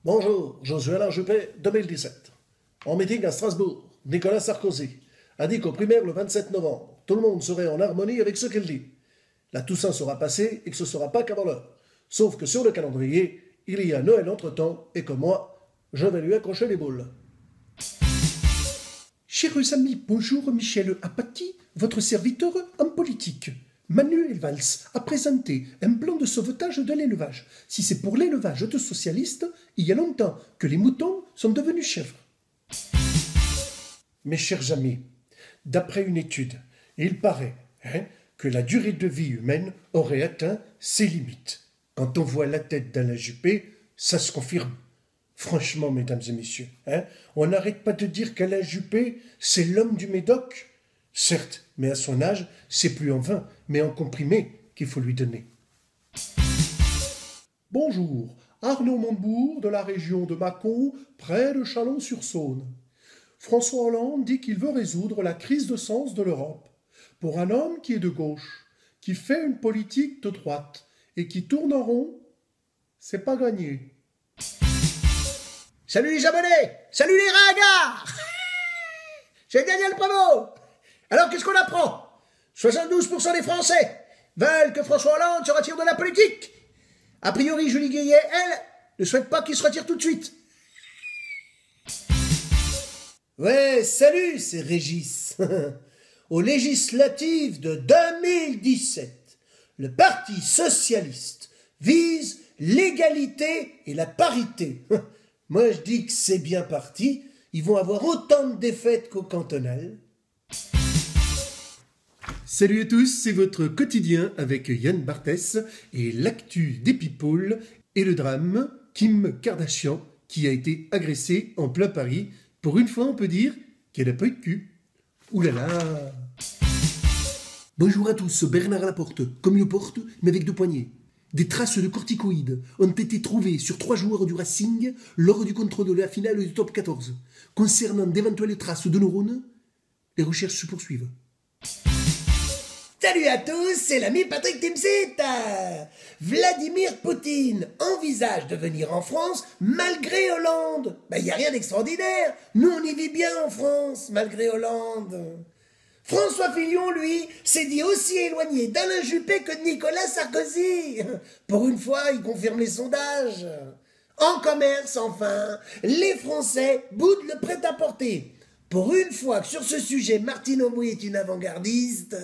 Bonjour, Josué Alain Juppé, 2017. En meeting à Strasbourg, Nicolas Sarkozy a dit qu'au primaire le 27 novembre, tout le monde serait en harmonie avec ce qu'il dit. La Toussaint sera passée et que ce ne sera pas qu'avant l'heure. Sauf que sur le calendrier, il y a Noël entre-temps et que moi, je vais lui accrocher les boules. Chers amis, bonjour, Michel Apathy, votre serviteur en politique. Manuel Valls a présenté un plan de sauvetage de l'élevage. Si c'est pour l'élevage de socialistes, il y a longtemps que les moutons sont devenus chèvres. Mes chers amis, d'après une étude, il paraît que la durée de vie humaine aurait atteint ses limites. Quand on voit la tête d'Alain Juppé, ça se confirme. Franchement, mesdames et messieurs, on n'arrête pas de dire qu'Alain Juppé, c'est l'homme du Médoc. Certes, mais à son âge, c'est plus en vin, mais en comprimé qu'il faut lui donner. Bonjour, Arnaud Montebourg de la région de Mâcon, près de Chalon-sur-Saône. François Hollande dit qu'il veut résoudre la crise de sens de l'Europe. Pour un homme qui est de gauche, qui fait une politique de droite et qui tourne en rond, c'est pas gagné. Salut les Japonais! Salut les ringards! C'est Daniel Prévost! Alors qu'est-ce qu'on apprend? 72% des Français veulent que François Hollande se retire de la politique. A priori, Julie Guillet, elle, ne souhaite pas qu'il se retire tout de suite. Ouais, salut, c'est Régis. Aux législatives de 2017, le Parti socialiste vise l'égalité et la parité. Moi, je dis que c'est bien parti. Ils vont avoir autant de défaites qu'au cantonal. Salut à tous, c'est votre quotidien avec Yann Barthès et l'actu des people et le drame Kim Kardashian qui a été agressée en plein Paris. Pour une fois, on peut dire qu'elle n'a pas eu de cul. Ouh là là. Bonjour à tous, Bernard Laporte, comme une porte, mais avec deux poignées. Des traces de corticoïdes ont été trouvées sur 3 joueurs du Racing lors du contrôle de la finale du top 14. Concernant d'éventuelles traces de neurones, les recherches se poursuivent. Salut à tous, c'est l'ami Patrick Timsit. Vladimir Poutine envisage de venir en France malgré Hollande. Il n'y a rien d'extraordinaire. Nous, on y vit bien en France, malgré Hollande. François Fillon, lui, s'est dit aussi éloigné d'Alain Juppé que de Nicolas Sarkozy. Pour une fois, il confirme les sondages. En commerce, enfin, les Français boudent le prêt-à-porter. Pour une fois que sur ce sujet, Martine Aubry est une avant-gardiste...